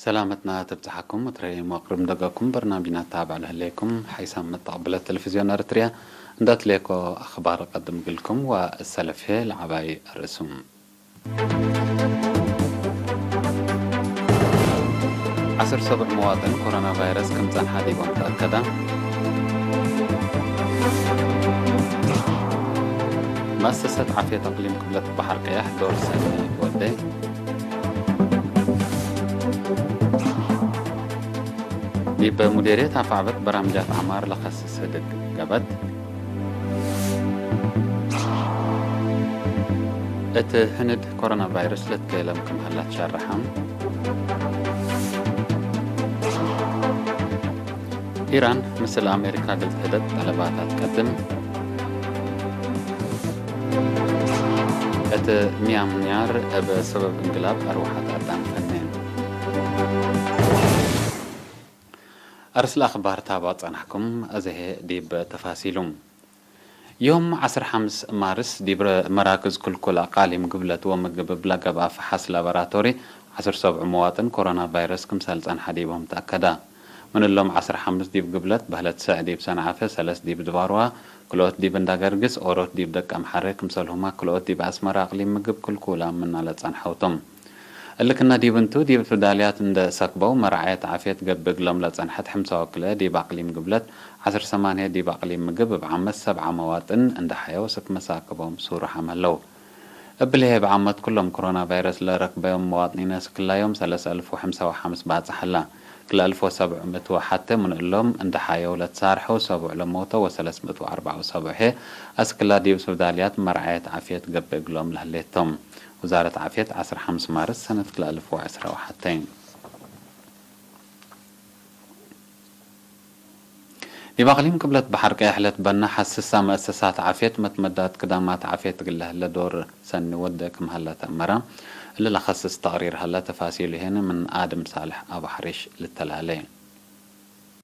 سلامتنا تبتحكم وتريم وقرب دقاكم برنامجنا تابع لهليكم حيث متقبل التلفزيون أريتريا ندات ليكو أخبار قدم لكم والسلفية العباي الرسوم 17 مواطن كورونا فيروس كم زان حديث متأكدة مؤسسة عافية تقليم قبلة بحر قياح دور سنة ودي بمديرية فعبت برامجات عمار لخصص هدق قبد هند كورونا فيروس لتكلمكم هلا تشرحهم إيران مثل أمريكا قلت هدد طلباتها تقدم ميامنيار بسبب انقلاب أروحات أردان فنين أرسل أخبار تابعت عنكم أزهي ديب تفاصيلهم يوم 15 مارس ديب مراكز كل أقاليم قبلت ومقب بلاقب أفحص لابراتوري 17 مواطن كورونا فيروس كمسالت عن حديبهم تأكدا من اللوم 15 ديب قبلت بهلت ساعة ديب سنعافة 3 ديب دباروا كلوت ديب انداغرغس اوروت ديب دك امحرك مسلهما كلوت ديب اسمر اقليم مقب كلكولا من على صن حوتم اللي كنا ديب انتو ديب فداليات اند سكبو مرعيت عافيت قبق لهم لصنحت حمسه وكله ديب اقليم قبلت 18 ديب اقليم مقب بعمس 7 مواطن اند حيو سك مساكبهم سور حملو قبلها بعمت كلهم كورونا فيروس لركبهم مواطنين كل يوم 3055 بعد حلا كل 1700 حتى من اللهم عند حياة ولا تسارحوا 7 لموتة و374 أسكلا ديب سوداليات مرعية عافية قبق لهم لهليتهم وزارة عافية 15 مارس سنة 2010 وحتين يبغليم قبلت بحر كاحلت بنا حسسا مؤسسات عافية متمدات قدامات عافية تقلها لدور سن ودكم هلا تأمرا اللي لخصص تقرير هلا تفاصيل هنا من آدم صالح أبو حريش للتلالين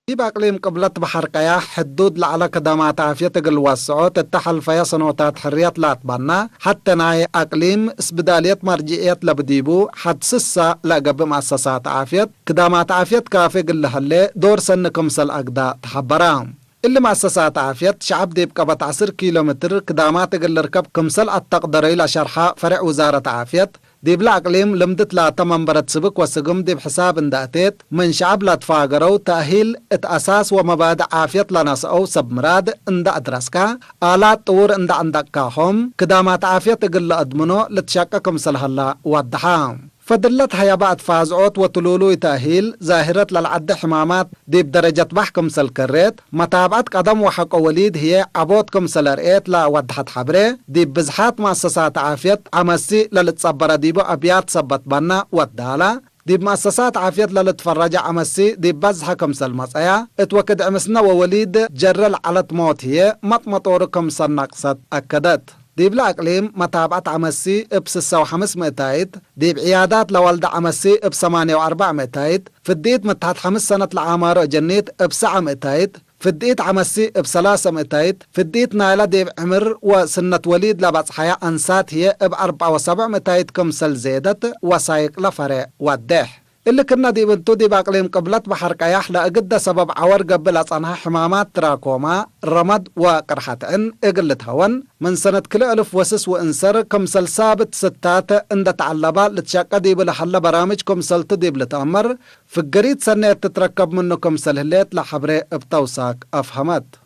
ديب أقليم قبلت بحر قياح حدود لعلى قدامات عافية تقل واسعوت التحل فيا صنوتات حريات لا تبنى حتى ناي أقليم اسبداليات مرجئيات لبديبو حد سسا لقب مؤسسات عافية قدامات عافية كافي قلها اللي دور سنكم سل أقدا تحبرام اللي مؤسسات عافية شعب ديب قبط 10 كيلومتر قدامات قل ركب كمسل التقدري لشرحة فرع وزارة عافية ديب الأقليم لمدت لا تمنبرت سبك وسقم ديب حساب انداتيت من شعب لا تفاقروا تأهيل اتأساس ومبادئ عافية لناس أو سبمراد اند أدرسكا آلات طور اند عندكاهم كدامات عافية تقل أدمنو لتشاككم سلهلا وادحام فدلت هيا بعد فازعوت وطلولو تأهيل ظاهرة للعد حمامات ديب درجة بحكم سلكريت متابعة قدم وحق وليد هي عبوتكم سلرئيت لا ودحت حبري ديب بزحات مؤسسات عافية عمسي للتصبر ديبو أبيات سبت بنا ودالا ديب مؤسسات عافية للتفرج عمسي ديب بزحكم سلمصايا اتوكد عمسنا ووليد جرل على موت هي مطمطوركم سلنقصت أكدت ديب الأقليم متابعة عمسي بسسة وحمس مئتايد ديب عيادات لوالد عمسي بثمانية وأربع مئتايد فديت متحت 5 سنة العمارة جنيت بسعة مئتايد فديت عمسي بثلاثة مئتايد فديت نايلة ديب عمر وسنة وليد لبعض حياة أنسات هي ب4 و7 مئتايد كمسل زيدت وسايق لفرع ودح اللي كنا دي بنتو دي باقليم قبلت بحر قياح لأقد سبب عور قبل أصنها حمامات تراكوما رمد وقرحة اقلت هون من سنة كل 1000 وسس وانسر كمسل ثابت ستات اند تعلبا لتشاقا دي بلحل برامج كمسل تديب لتأمر في القريد سنة تتركب منه كمسل هليت لحبري بتوساك أفهمت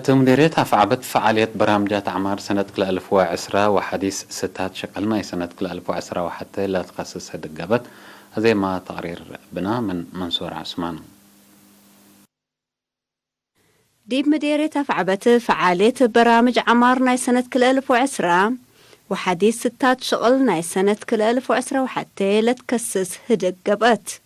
مديريتها فعبت فعالية برامجات أعمار سنة 2010 وحديث ستات شقلنا سنة 2010 وحتى لا تخصص هدقبت زي ما تقرير بنا من منصور عثمان ديب مديريتها فعبت فعالية برامج أعمار سنة 2010 وحديث ستات شقلنا سنة 2010 وحتى لا تخصص هدقبت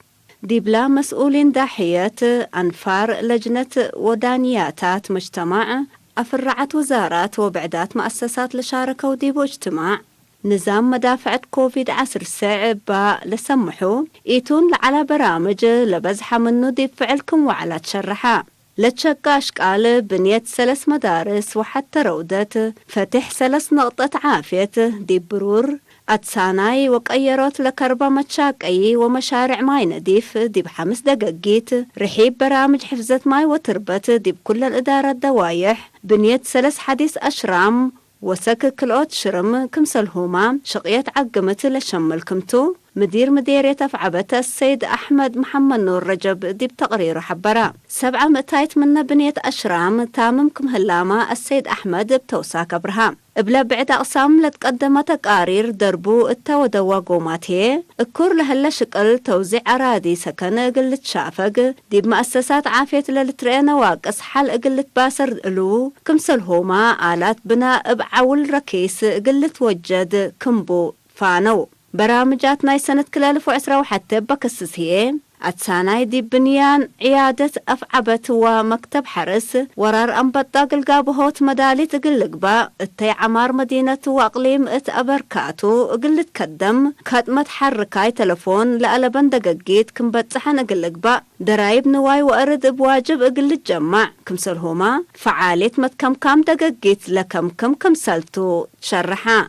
ديبلا مسؤولين داحية أنفار لجنة ودانياتات مجتمع أفرعت وزارات وبعدات مؤسسات لشاركة وديبو اجتماع نظام مدافعة كوفيد 10 ساعة لسمحوا إيتون على برامج لبزحة منه ديب فعلكم وعلى تشرحا لتشقاش قال بنيت 3 مدارس وحتى رودت فتح 3 نقطة عافية دي برور أتساناي وقيرت لكربة متشاقي ومشارع ماي نظيف دي ب5 دقاقيت رحيب برامج حفظة ماي وتربت دي بكل الإدارة الدوايح بنيت 3 حديث أشرام وسك كلوت شرم كمسل هما شقيت عقمت لشم الكمتو مديرية أفعبت السيد أحمد محمد نور رجب دي بتقرير حبرا 700 من بنية أشرام تاممكم هلامة السيد أحمد بتوساك أبرهام بلا بعد أقسام لتقدم تقارير دربو التودوا قوماتي الكور لهلا شكل توزيع أراضي سكن قلت شافق دي بمؤسسات عافية للترين واقس حال قلت باسر ألو كمسل هما آلات بناء بعول ركيس قلت وجد كمبو فانو برامجات ناي سنة كل 2010 وحتى بكسس هي أتساناي دي بنيان عيادة أفعبت ومكتب حرس ورار أنبطاق القابهوت مدالي تقلقبا التي عمار مدينة وأقليم أبركاتو قلت كدم كاتمت حركاي تلفون لألبن دقاقيت كم بتصحن قلقبا درايب نواي وأرد بواجب قلت جمع كمسل هما فعاليت متكم كام دقاقيت لكم كم سلتو تشرحا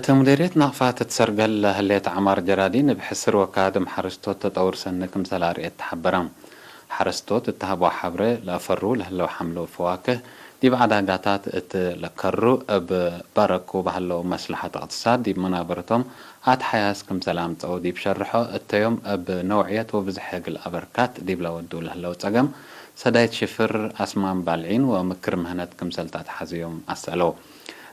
مديرية نقفات تسرقل هليت عمار جرادين بحسر وكادم حرستوت تطور سنكم سلاري تحبرام حرستوت اتهبوا حبره لأفروا لهلو حملوا فواكه دي بعد قاتات اتلكروا ببركوا بهلو مسلحة اقتصاد دي بمنابرتهم عاد حياسكم سلام تعو دي بشرحوا التيوم بنوعية وبزحيق الأبركات دي بلودوا لهلو تقم سدايت شفر أسمان بالعين ومكر مهنتكم سلطات حزيوم أسألو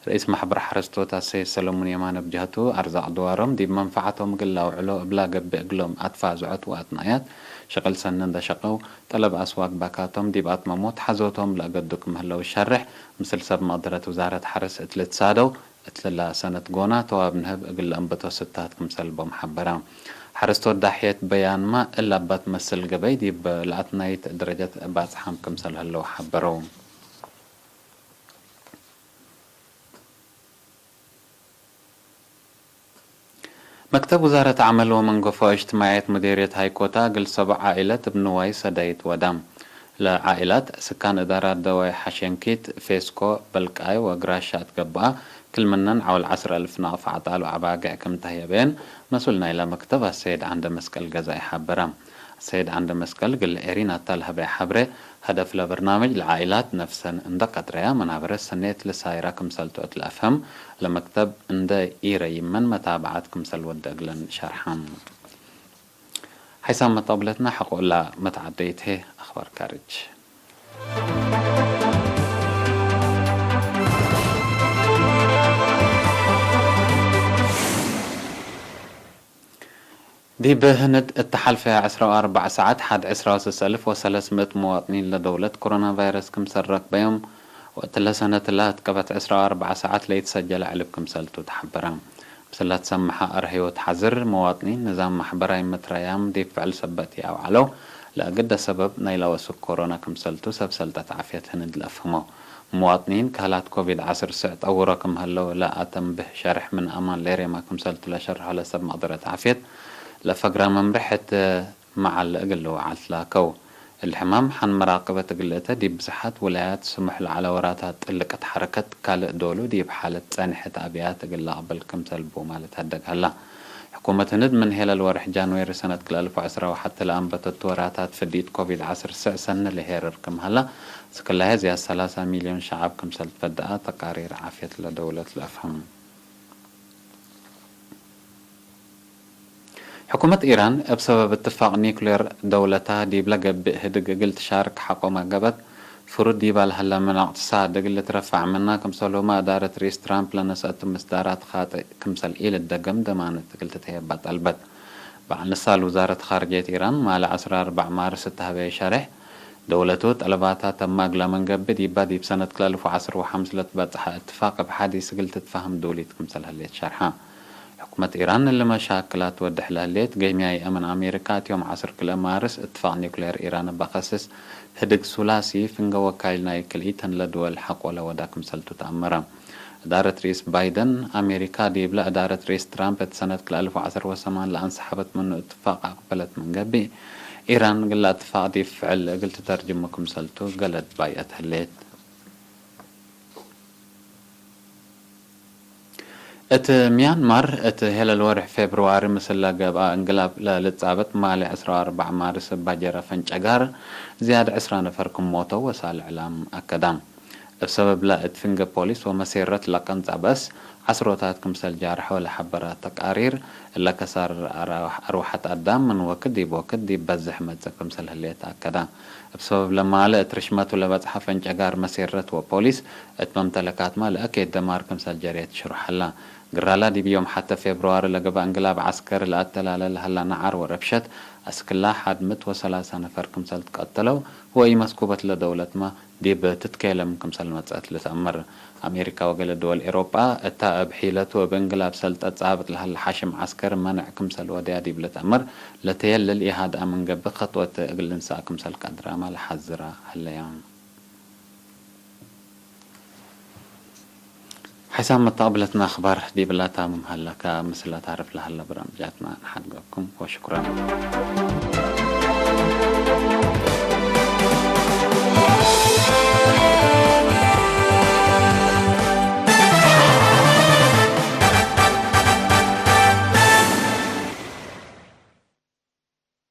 رئيس محبر حرستوت السيد سلمون يمان بجهته أرزاق دوارهم دي بمنفعتهم قلا وعلو بلا قب قلهم أطفا زعت وأطنايات شغل سنن دا شقو طلب أسواق باكاتهم دي بأط مموت حزوتهم لأقدكم هلو الشرح مثل سب مقدرة وزارة حرس اتلت سادو اتللا سنة قونا تواب نهب قل أنبتو ستاتكم سلبو محبرام حرستوت داحيت بيان ما إلا بتمثل قبي دي بلأطنايت درجة باصحامكم سل هلو حبرو مكتب وزارة عمل ومنقفة اجتماعية مديرية هايكوتا قل 7 عائلات بنواي سدايت ودام لعائلات سكان إدارات دواي حشينكيت فيسكو بلقاي وقراشات قبا كل منن عول 10,000 ناقف عطال وعباقع كم تهيبين مسؤولنا إلى مكتب السيد عند مسكال قزاي حبرام السيد عند مسكال قل إيرينا تالها بحبره هدف لبرنامج العائلات نفسا اندقت ريا منابر السنيت لسايرة كمسلتو الأفهم لمكتب اند إيري من متابعتكم سلود أقلن شرحان حيث مطابلتنا حقول لا متعديته أخبار كارج دي بهند التحالف 14 ساعات حد 10,300 مواطنين لدولة كورونا فيروس كم سرق بيوم وقت سنة الله تكبت 14 ساعات ليتسجل علبكم سلتو تحبرام مسلا تسمح أرهي وتحذر مواطنين نظام محبراي متريام دي فعل سبتي أو علو لأقد سبب نيلا وسوك كورونا كم سلتو سب سلطة عافية هند لأفهمو مواطنين كهلات كوفيد 10 سعت أوراكم هلو لا أتم به شرح من أمان ليري ما كم سلتو لشرح على سب مقدرة عافية لفقرة ممرحة مع الأقل عتلاكو الحمام حن مراقبة قلتها دي بصحة ولايات سمح على وراتها تقلقت حركة كالق دولو دي بحالة سانحة أبيات قل قبل كم سلبو مالت هدق هلا حكومة ند من هيل الورح جانوير سنة 2010 وحتى الآن بتت وراتات فديت كوفيد 10 سنة لهيرر كم هلا سكلها زي 3 مليون شعب كم سلت فدقات تقارير عافية لدولة الأفهم حكومة إيران بسبب اتفاق نيوكلير دولتها دي بلقب هدق قلت شارك حقومة قبت فرود دي بالهلا من اقتصاد قلت رفع منا كمسلو ما دارت ريس ترامب لنسأت مصدارات خاطئ كمسل إيل الدقم دمانت قلت تهيبات البت بعد نسال وزارة خارجية إيران مع 14 مارس التهبي شرح دولته طلباتها تماق لمن قبل دي بادي بسنة 2010 وحمسلت بطحة اتفاق بحديث قلت تفهم دوليت كمسل هليت شرحها حكومة إيران اللي مشاكلات ودح لهليت قيمياي أمن أمريكات يوم 10 مارس اتفاق نيوكلير إيران بخصص هدق ثلاثي فنجا وكايلنا يكليتن لدول حق ولا وداكم سلتو تأمرا إدارة رئيس بايدن أمريكا دي بلا إدارة رئيس ترامب سنة 2018 لأنسحبت من اتفاق أقبلت من قبل إيران قل اتفاق دي فعل قلت ترجمكم سلتو قلت بايت هليت ات ميانمار ات هلا الورح فبراير مثل قبا انقلاب للتصابت مالي 14 مارس باجرة فنجقار زيادة 10 نفركم موتو وسال اعلام اكدام بسبب لا اتفنج بوليس ومسيرة لقنطة بس عسروتات كمسل جارح ولا حبرات تقارير اللي كسر أروحة قدام من وكدي بوكدي بزح متزك كمسل هليت أكدا بسبب لما لقت رشمات ولا بزحة فنجقار مسيرة وبوليس اتممتلكات مال أكيد دمار كمسل جاريت شرح الله قرالا دي بيوم حتى فبراير لقبا انقلاب عسكر لأتلال لهلا نعر وربشت أسكلا حد 130 نفر كمسل تقتلوا وأي مسكوبة لدولة ما دي بتتكلم كمسل متزات لتأمر أمريكا وقال الدول إيروبا اتا بحيلته بانقلاب سلطة صابت لهلا حاشم عسكر منع كمسل وديا دي بلتأمر لتيل للإهادة من قبل خطوة قلنسا كمسل قدراما لحزرة هلا يعني حسام متقبلتنا أخبار دي بلا تامم هلا كمثل تعرف لهلا برامجاتنا نحن وشكرا